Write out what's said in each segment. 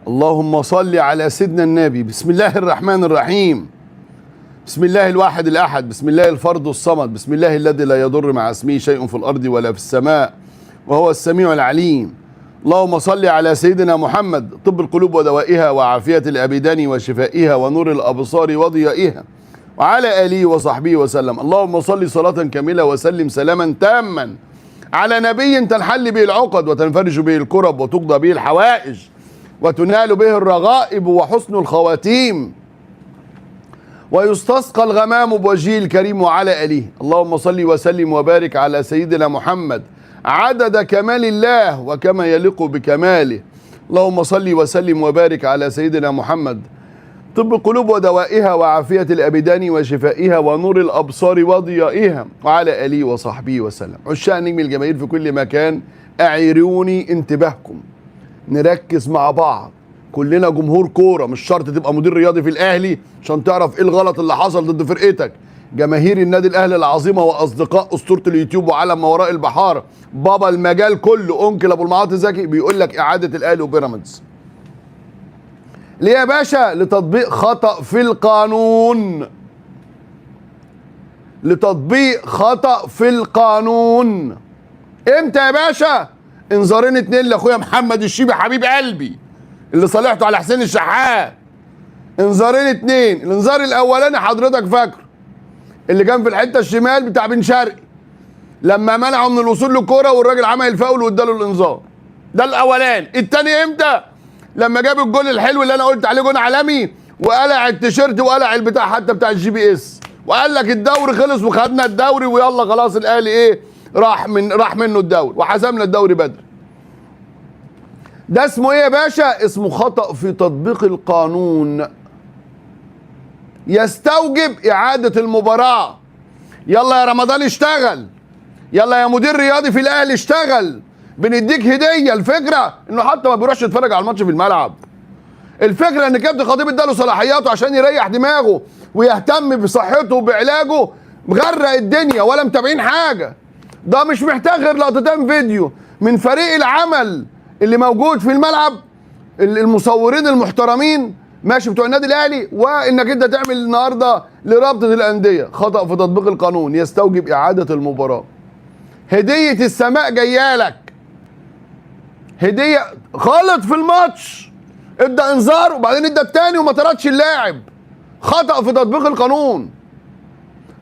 اللهم صل على سيدنا النبي. بسم الله الرحمن الرحيم. بسم الله الواحد الأحد، بسم الله الفرد الصمد، بسم الله الذي لا يضر مع اسمه شيء في الأرض ولا في السماء وهو السميع العليم. اللهم صل على سيدنا محمد، طب القلوب ودوائها وعافية الأبدان وشفائها ونور الأبصار وضيائها، وعلى آله وصحبه وسلم. اللهم صل صلاة كاملة وسلم سلاما تاما على نبي تنحل به العقد وتنفرج به الكرب وتقضى به الحوائج وتنال به الرغائب وحسن الخواتيم ويستسقى الغمام بوجهه الكريم وعلى آله. اللهم صل وسلم وبارك على سيدنا محمد عدد كمال الله وكما يليق بكماله. اللهم صل وسلم وبارك على سيدنا محمد، طب القلوب ودوائها وعافية الأبدان وشفائها ونور الأبصار وضيائها، وعلى آله وصحبه وسلم. عشاق نجم الجماهير في كل مكان، أعيروني انتباهكم، نركز مع بعض. كلنا جمهور كورة، مش شرط تبقى مدير رياضي في الأهلي عشان تعرف إيه الغلط اللي حصل ضد فرقتك. جماهير النادي الأهلي العظيمة وأصدقاء أسطورة اليوتيوب وعالم ما وراء البحار، بابا المجال كله أنكل أبو المعاطي زكي بيقول لك إعادة الأهلي وبيراميدز. ليه يا باشا؟ لتطبيق خطأ في القانون. لتطبيق خطأ في القانون. امتى يا باشا؟ انذارين اتنين لاخويا محمد الشيبي حبيب قلبي اللي صالحته على حسين الشحات. انذارين اتنين. الانذار الاولاني حضرتك فاكره، اللي كان في الحته الشمال بتاع بن شرقي لما منعه من الوصول للكوره والراجل عمل الفاول واداله الانذار. ده الاولاني. التاني امتى؟ لما جاب الجول الحلو اللي انا قلت عليه جول عالمي وقلع التيشيرت وقلع البتاع حتى بتاع الجي بي اس وقال لك الدوري خلص وخدنا الدوري ويلا خلاص الاهلي ايه راح منه الدوري وحسمنا الدوري بدري. ده اسمه ايه يا باشا؟ اسمه خطأ في تطبيق القانون، يستوجب إعادة المباراة. يلا يا رمضان اشتغل، يلا يا مدير رياضي في الاهلي اشتغل، بنديك هديه. الفكره انه حتى ما بيروحش يتفرج على الماتش في الملعب. الفكره ان كابتن خطيب اداله صلاحياته عشان يريح دماغه ويهتم بصحته وبعلاجه، مغرق الدنيا ولا متابعين حاجه. ده مش محتاج غير لقطتين فيديو من فريق العمل اللي موجود في الملعب، المصورين المحترمين ماشي بتوع النادي الاهلي، وانك انت تعمل النهارده لرابطه الانديه. خطأ في تطبيق القانون يستوجب اعاده المباراه. هديه السماء جايه لك، هديه. غلط في الماتش، ادى انذار وبعدين ادى الثاني وما طردش اللاعب. خطأ في تطبيق القانون.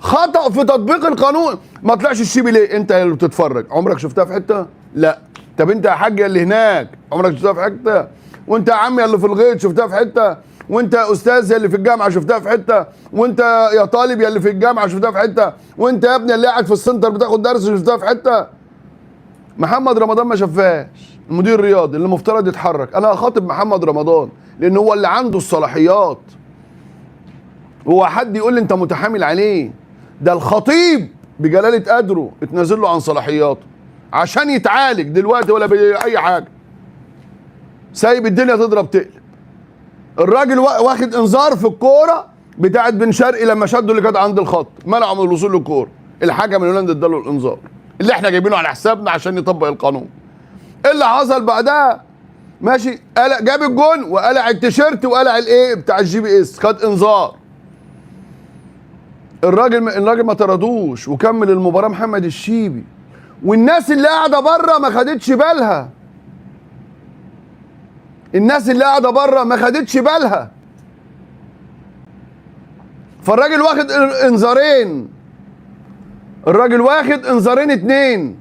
خطأ في تطبيق القانون. ما طلعش الشيبي ليه؟ انت اللي بتتفرج عمرك شفتها في حته؟ لا. طب انت يا حاج اللي هناك عمرك شفتها في حته؟ وانت يا عم اللي في الغيط شفتها في حته؟ وانت يا استاذ اللي في الجامعه شفتها في حته؟ وانت يا طالب اللي في الجامعه شفتها في حته؟ وانت يا ابني اللي قاعد في السنتر بتاخد درس شفتها في حته؟ محمد رمضان ما شافهاش، المدير الرياضي اللي المفترض يتحرك. انا هخاطب محمد رمضان لان هو اللي عنده الصلاحيات. هو حد يقول لي انت متحامل عليه؟ ده الخطيب بجلاله قدره اتنازل له عن صلاحياته عشان يتعالج دلوقتي ولا باي حاجه. سايب الدنيا تضرب تقلب. الراجل واخد انذار في الكوره بتاعت بن شرقي لما شدوا اللي كانت عند الخط، منعوا من الوصول للكوره. الحكم الهولندي اداله الانذار اللي احنا جايبينه على حسابنا عشان يطبق القانون. ايه اللي حصل بعدها؟ ماشي، جاب الجون وقلع التيشيرت وقلع الايه بتاع الجي بي اس، خد انذار. الراجل ما طردوش وكمل المباراه محمد الشيبي، والناس اللي قاعده بره ما خدتش بالها. الناس اللي قاعده بره ما خدتش بالها. فالراجل واخد انذارين، الراجل واخد انذارين اتنين.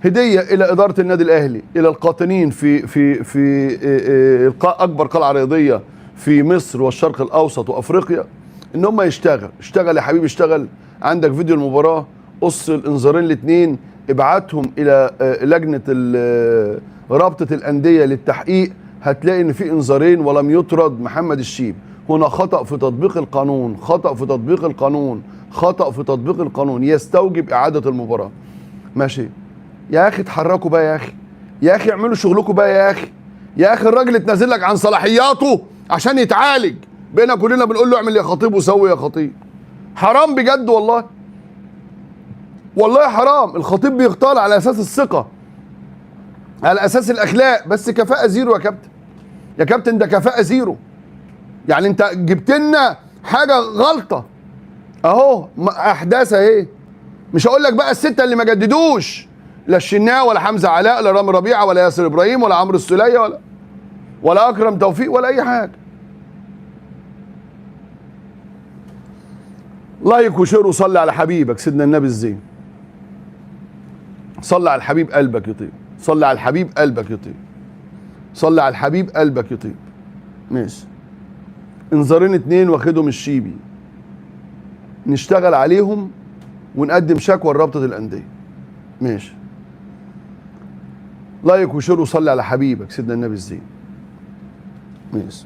هديه الى اداره النادي الاهلي، الى القاطنين في اكبر قلعه رياضيه في مصر والشرق الاوسط وافريقيا، ان هم اشتغل يا حبيبي، اشتغل. عندك فيديو المباراه، قص الانذارين الاثنين، ابعتهم الى لجنه رابطه الانديه للتحقيق، هتلاقي ان في انذارين ولم يطرد محمد الشيبي. هنا خطأ في تطبيق القانون، خطأ في تطبيق القانون، خطأ في تطبيق القانون يستوجب اعاده المباراه. ماشي يا اخي، اتحركوا بقى يا اخي، يا اخي اعملوا شغلكم بقى يا اخي. يا اخي الراجل اتنازل لك عن صلاحياته عشان يتعالج. بقينا كلنا بنقول له اعمل يا خطيب وسوي يا خطيب. حرام بجد والله، والله حرام. الخطيب بيختار على اساس الثقه. على اساس الاخلاق، بس كفاءه زيرو يا كابتن. يا كابتن ده كفاءه زيرو. يعني انت جبت لنا حاجه غلطه اهو، احداث اهي. مش هقول لك بقى السته اللي ما جددوش، لا الشناوي ولا حمزه علاء ولا رامي ربيعه ولا ياسر ابراهيم ولا عمرو السوليه ولا اكرم توفيق ولا اي حاجه. لايك وشير وصلي على حبيبك سيدنا النبي الزين. صلي على الحبيب قلبك يطيب، صلي على الحبيب قلبك يطيب، صلي على الحبيب قلبك يطيب. ماشي. انذارين 2 واخدهم الشيبي، نشتغل عليهم ونقدم شكوى لرابطه الانديه. ماشي. لايك وشير وصلي على حبيبك سيدنا النبي الزين. ماشي.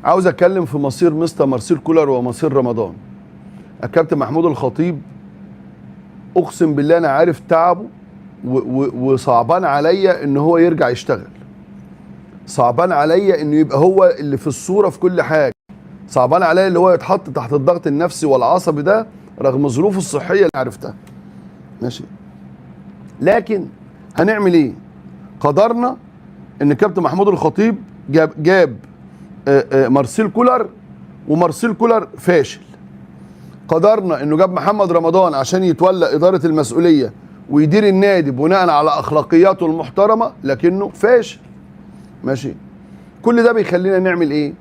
عاوز اتكلم في مصير مستر مارسيل كولر ومصير رمضان. الكابتن محمود الخطيب اقسم بالله انا عارف تعبه وصعبان عليا ان هو يرجع يشتغل. صعبان عليا انه يبقى هو اللي في الصوره في كل حاجه. صعبان عليا اللي هو يتحط تحت الضغط النفسي والعصبي ده رغم ظروفه الصحيه اللي عرفتها. ماشي. لكن هنعمل ايه؟ قدرنا ان كابتن محمود الخطيب جاب مارسيل كولر، ومارسيل كولر فاشل. قدرنا انه جاب محمد رمضان عشان يتولى اداره المسؤوليه ويدير النادي بناء على اخلاقياته المحترمه، لكنه فاشل. ماشي. كل ده بيخلينا نعمل ايه؟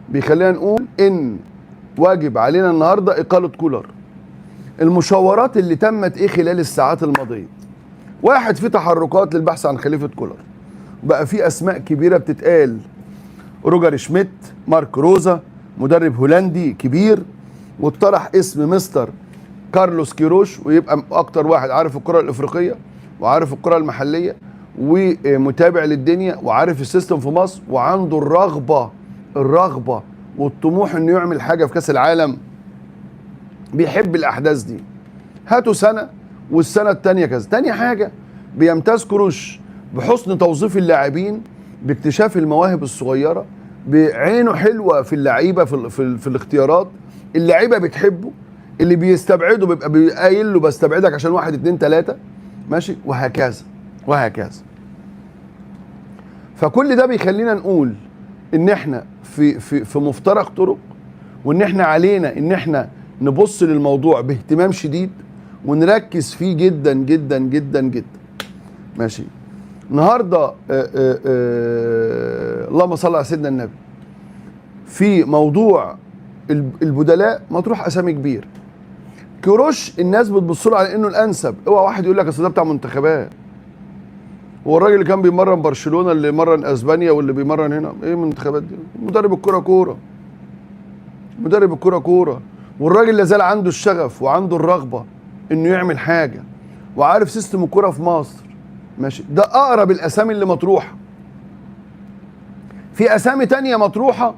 بيخلينا نقول ان واجب علينا النهارده اقاله كولر. المشاورات اللي تمت ايه خلال الساعات الماضيه؟ واحد، في تحركات للبحث عن خليفه كولر. بقى في اسماء كبيره بتتقال، روجر شميت، مارك روزا، مدرب هولندي كبير، واطرح اسم مستر كارلوس كيروش، ويبقى اكتر واحد عارف الكره الافريقيه وعارف الكره المحليه ومتابع للدنيا وعارف السيستم في مصر وعنده الرغبه والطموح انه يعمل حاجه في كاس العالم. بيحب الاحداث دي. هاتوا سنه والسنه الثانيه كذا. تاني حاجه، بيمتاز كروش بحسن توظيف اللاعبين، باكتشاف المواهب الصغيره، بعينه حلوه في اللعيبه في الاختيارات. اللعيبه بتحبه، اللي بيستبعده بيبقى قايل له بستبعدك عشان 1 2 3. ماشي. وهكذا وهكذا. فكل ده بيخلينا نقول ان احنا في مفترق طرق، وان احنا علينا ان احنا نبص للموضوع باهتمام شديد ونركز فيه جدا جدا جدا جدا. ماشي. النهارده اللهم صل على سيدنا النبي، في موضوع البدلاء مطروح اسامي كبير. كيروش الناس بتبص له على انه الانسب. اوعى واحد يقول لك اصل ده بتاع منتخبات. هو الراجل اللي كان بيمرن برشلونه، اللي مرن اسبانيا، واللي بيمرن هنا، ايه المنتخبات دي؟ مدرب الكوره كوره. مدرب الكوره كوره. والراجل لا زال عنده الشغف وعنده الرغبه انه يعمل حاجه، وعارف سيستم الكوره في مصر. ماشي. ده اقرب الاسامي اللي مطروحه. في اسامي تانية مطروحه،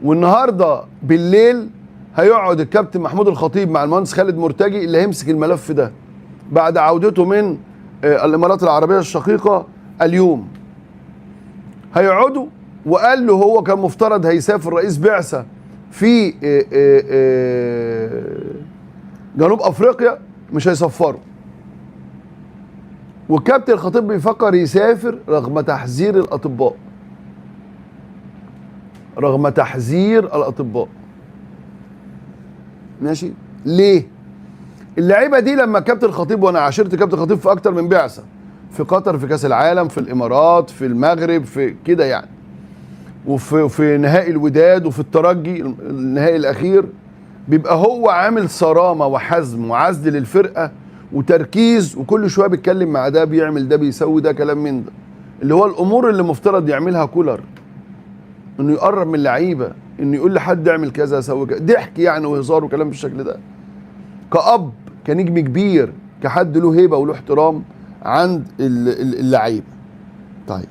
والنهارده بالليل هيقعد الكابتن محمود الخطيب مع المهندس خالد مرتجي اللي هيمسك الملف ده بعد عودته من الامارات العربيه الشقيقه اليوم. هيقعدوا، وقال له هو كان مفترض هيسافر رئيس بعثه في جنوب افريقيا، مش هيسفره. والكابتن الخطيب بيفكر يسافر رغم تحذير الاطباء. رغم تحذير الاطباء. ماشي. ليه؟ اللعيبه دي لما كابتن الخطيب، وانا عاشرت كابتن الخطيب في اكتر من بعثه، في قطر، في كاس العالم، في الامارات، في المغرب، في كده يعني، وفي نهائي الوداد، وفي الترجي النهائي الاخير، بيبقى هو عامل صرامه وحزم وعزل للفرقه وتركيز، وكل شويه بيتكلم مع ده، بيعمل ده، بيسوي ده، كلام من ده، اللي هو الامور اللي مفترض يعملها كولر، انه يقرب من اللعيبه، انه يقول لحد اعمل كذا سوي كذا، ضحك يعني وهزار وكلام بالشكل ده. كأب، كنجم كبير، كحد له هيبه وله احترام عند اللعيبه. طيب،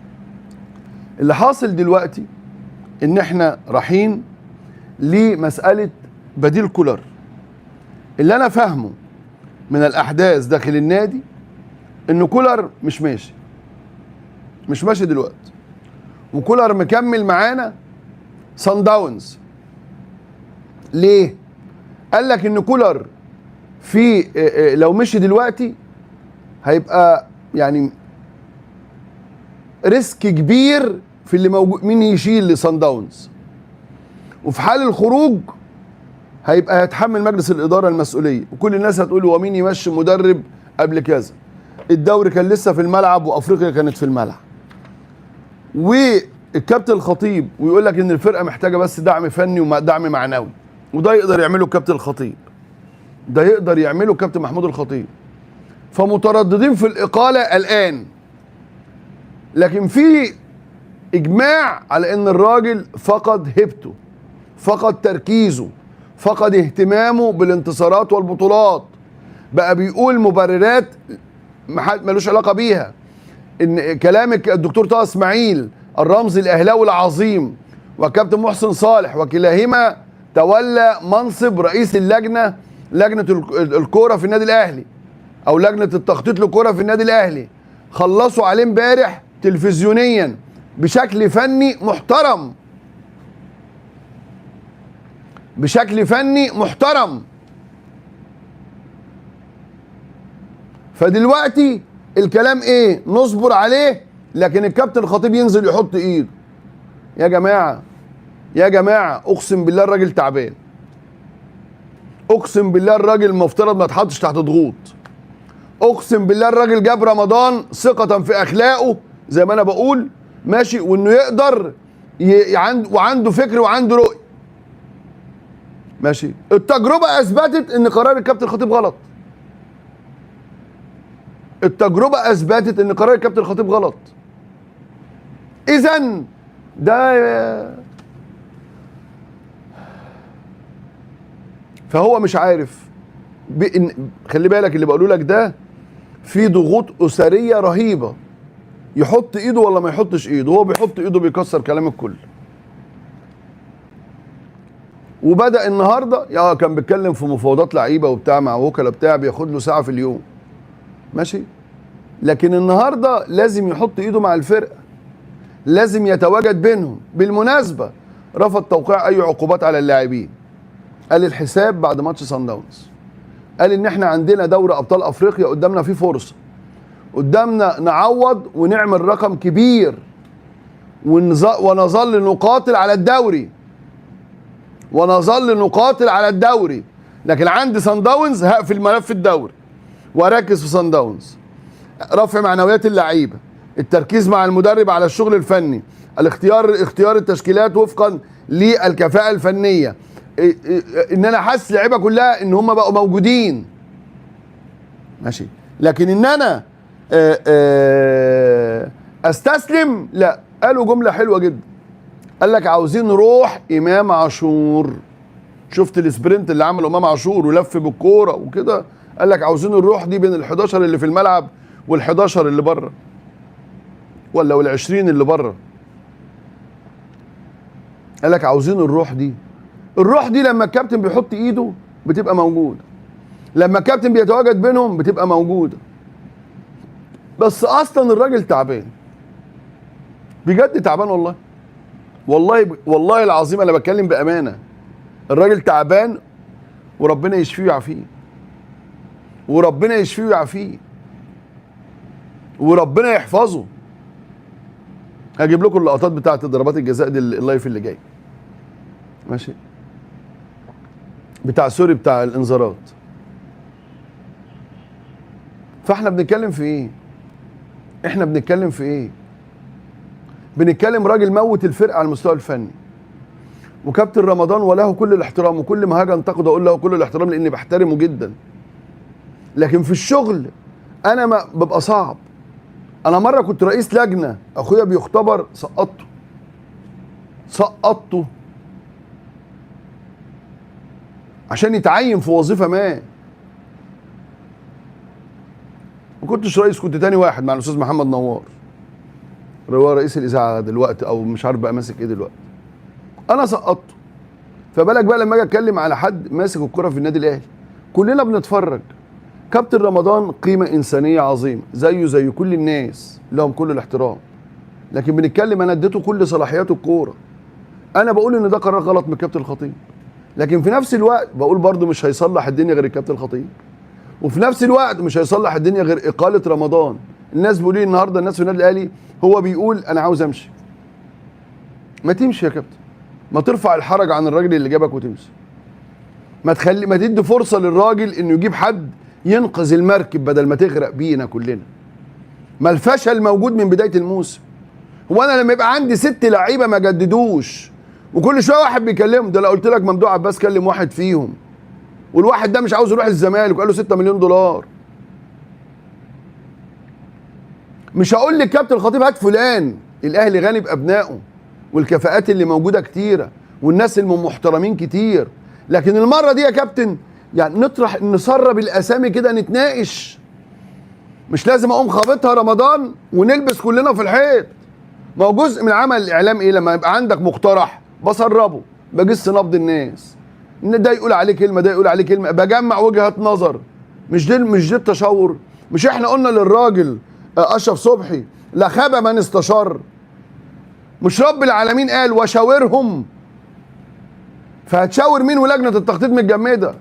اللي حاصل دلوقتي ان احنا رايحين لمساله بديل كولر. اللي انا فاهمه من الاحداث داخل النادي ان كولر مش ماشي دلوقتي، وكولر مكمل معانا صن داونز. ليه؟ قال لك ان كولر في لو مشي دلوقتي هيبقى يعني ريسك كبير في اللي موجود، مين يشيل لصن داونز، وفي حال الخروج هيبقى هيتحمل مجلس الاداره المسؤوليه، وكل الناس هتقول هو مين يمشي مدرب قبل كذا. الدوري كان لسه في الملعب وافريقيا كانت في الملعب، والكابتن الخطيب ويقول لك ان الفرقه محتاجه بس دعم فني ودعم معنوي، وده يقدر يعمله الكابتن الخطيب، ده يقدر يعمله الكابتن محمود الخطيب. فمترددين في الاقاله الان، لكن في اجماع على ان الراجل فقد هيبته، فقد تركيزه، فقد اهتمامه بالانتصارات والبطولات، بقى بيقول مبررات ملوش علاقه بيها. ان كلامك الدكتور طه اسماعيل الرمز الاهلاوي العظيم وكابتن محسن صالح وكلاهما تولى منصب رئيس لجنه الكوره في النادي الاهلي او لجنه التخطيط للكوره في النادي الاهلي، خلصوا عليه امبارح تلفزيونيا بشكل فني محترم، بشكل فني محترم. فدلوقتي الكلام ايه؟ نصبر عليه، لكن الكابتن الخطيب ينزل يحط ايده. يا جماعه يا جماعه اقسم بالله الراجل تعبان، اقسم بالله الراجل مفترض ما يتحطش تحت ضغوط، اقسم بالله الراجل جاب رمضان ثقة في اخلاقه زي ما انا بقول ماشي، وانه يقدر وعنده فكر وعنده رؤية ماشي. التجربة اثبتت ان قرار الكابتن الخطيب غلط، التجربة اثبتت ان قرار الكابتن الخطيب غلط. اذا ده فهو مش عارف خلي بالك اللي بقوله لك ده في ضغوط اسريه رهيبه، يحط ايده ولا ما يحطش ايده، هو بيحط ايده بيكسر كلام الكل. وبدا النهارده كان بيتكلم في مفاوضات لعيبه وبتاع مع وكلاء بتاع بياخد له ساعه في اليوم ماشي، لكن النهارده لازم يحط ايده مع الفرقه، لازم يتواجد بينهم. بالمناسبه رفض توقيع اي عقوبات على اللاعبين، قال الحساب بعد ماتش صن داونز، قال ان احنا عندنا دوري ابطال افريقيا قدامنا فيه فرصه، قدامنا نعوض ونعمل رقم كبير ونظل نقاتل على الدوري، ونظل نقاتل على الدوري، لكن عندي صن داونز هقفل ملف الدوري واركز في صن داونز. رفع معنويات اللعيبه، التركيز مع المدرب على الشغل الفني، اختيار التشكيلات وفقا للكفاءه الفنيه، ان انا حاسس اللعيبه كلها ان هم بقوا موجودين ماشي. لكن ان انا استسلم لا. قالوا جمله حلوه جدا، قال لك عاوزين روح امام عاشور. شفت السبرنت اللي عمله امام عاشور ولف بالكوره وكده، قال لك عاوزين الروح دي بين ال11 اللي في الملعب وال11 اللي بره، ولا وال20 اللي بره. قال لك عاوزين الروح دي. الروح دي لما الكابتن بيحط ايده بتبقى موجوده، لما الكابتن بيتواجد بينهم بتبقى موجوده. بس اصلا الراجل تعبان بجد، تعبان والله، والله العظيم انا بتكلم بامانه. الراجل تعبان وربنا يشفيه ويعافيه، وربنا يشفيه ويعافيه، وربنا يحفظه. هجيب لكم اللقطات بتاعت ضربات الجزاء دي اللايف اللي جاي ماشي، بتاع سوري بتاع الانذارات. فاحنا بنتكلم في ايه؟ احنا بنتكلم في ايه؟ بنتكلم راجل موت الفرقه على المستوى الفني، وكابتن رمضان وله كل الاحترام، وكل ما هاجي انتقده اقول له كل الاحترام لاني بحترمه جدا، لكن في الشغل انا ما ببقى صعب. انا مره كنت رئيس لجنه، اخويا بيختبر سقطته عشان يتعين في وظيفه ما كنتش رئيس، كنت تاني واحد مع الاستاذ محمد نوار، هو رئيس الاذاعه دلوقتي او مش عارف بقى ماسك ايه دلوقتي. انا سقطته، فبالك بقى لما اجي اتكلم على حد ماسك الكره في النادي الاهلي كلنا بنتفرج. كابتن رمضان قيمه انسانيه عظيمه زيه زي كل الناس، لهم كل الاحترام، لكن بنتكلم انا اديته كل صلاحيات الكوره. انا بقول ان ده قرار غلط من الكابتن الخطيب، لكن في نفس الوقت بقول برضه مش هيصلح الدنيا غير الكابتن الخطيب، وفي نفس الوقت مش هيصلح الدنيا غير اقاله رمضان. الناس بيقولوا لي النهارده، الناس في النادي الاهلي، هو بيقول انا عاوز امشي. ما تمشي يا كابتن، ما ترفع الحرج عن الراجل اللي جابك وتمشي. ما تدي فرصه للراجل انه يجيب حد ينقذ المركب بدل ما تغرق بينا كلنا. ما الفشل موجود من بدايه الموسم. هو انا لما يبقى عندي 6 لعيبه ما جددوش وكل شويه واحد بيكلمهم، ده لو قلت لك ممدوح عباس كلم واحد فيهم والواحد ده مش عاوز يروح الزمالك وقال له 6 مليون دولار. مش هقول لك كابتن الخطيب هات فلان، الاهلي غني بابنائه والكفاءات اللي موجوده كتيره والناس المحترمين كتير، لكن المره دي يا كابتن يعني نطرح نسرب الاسامي كده نتناقش. مش لازم اقوم خابطها رمضان ونلبس كلنا في الحيط. ما هو جزء من عمل الاعلام ايه؟ لما يبقى عندك مقترح بسربه، بجس نبض الناس، ان ده يقول عليه كلمه ده يقول عليه كلمه، بجمع وجهات نظر. مش دي التشاور. مش احنا قلنا للراجل اشرف صبحي لا خاب من استشار؟ مش رب العالمين قال وشاورهم؟ فهتشاور مين ولجنه التخطيط متجمده؟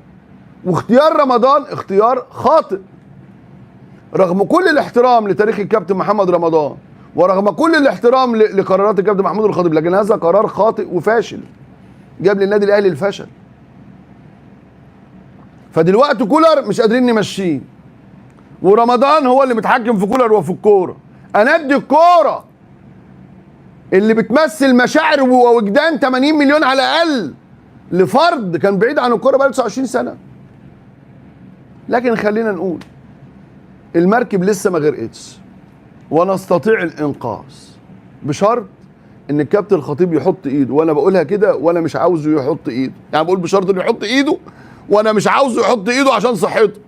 واختيار رمضان اختيار خاطئ رغم كل الاحترام لتاريخ الكابتن محمد رمضان ورغم كل الاحترام لقرارات الكابتن محمود الخطيب، لكن هذا قرار خاطئ وفاشل جاب للنادي الاهلي الفشل. فدلوقتي كولر مش قادرين نمشيه ورمضان هو اللي متحكم في كولر وفي الكوره. انا ادي الكوره اللي بتمثل مشاعر ووجدان 80 مليون على الاقل لفرد كان بعيد عن الكوره بقاله 29 سنه. لكن خلينا نقول المركب لسه ما غرقتش ونستطيع الانقاذ بشرط ان الكابتن الخطيب يحط ايده، وانا بقولها كده وانا مش عاوزه يحط ايده، يعني بقول بشرط انه يحط ايده وانا مش عاوزه يحط ايده عشان صحته.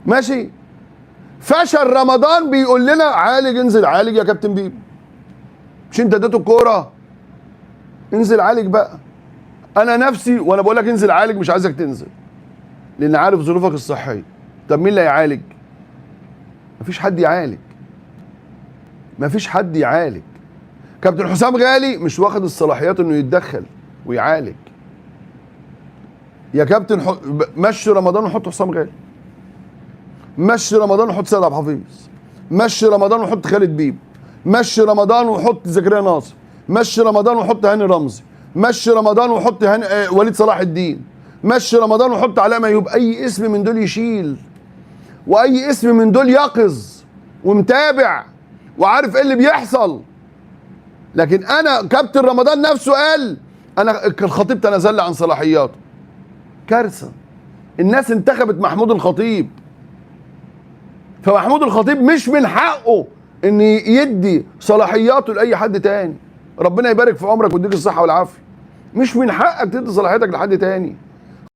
ماشي؟ فشل رمضان بيقول لنا عالج، انزل عالج يا كابتن بيب. مش انت اديته الكوره؟ انزل عالج بقى. انا نفسي وانا بقول لك انزل عالج مش عايزك تنزل لان عارف ظروفك الصحيه. طب مين اللي هيعالج؟ مفيش حد يعالج. مفيش حد يعالج. كابتن حسام غالي مش واخد الصلاحيات انه يتدخل ويعالج. يا كابتن مشي رمضان وحط حسام غالي. مشي رمضان وحط سيد عبد الحفيظ. مشي رمضان وحط خالد بيب. مشي رمضان وحط زكريا ناصر. مشي رمضان وحط هاني رمزي. مشي رمضان وحط وليد صلاح الدين. مشي رمضان وحط علاء ميوب. اي اسم من دول يشيل واي اسم من دول يقظ ومتابع وعارف ايه اللي بيحصل. لكن انا كابتن رمضان نفسه قال انا الخطيب تنازل لي عن صلاحياته. كارثه. الناس انتخبت محمود الخطيب، فمحمود الخطيب مش من حقه ان يدي صلاحياته لاي حد تاني. ربنا يبارك في عمرك ويديك الصحه والعافيه. مش من حقك تدي صلاحيتك لحد تاني.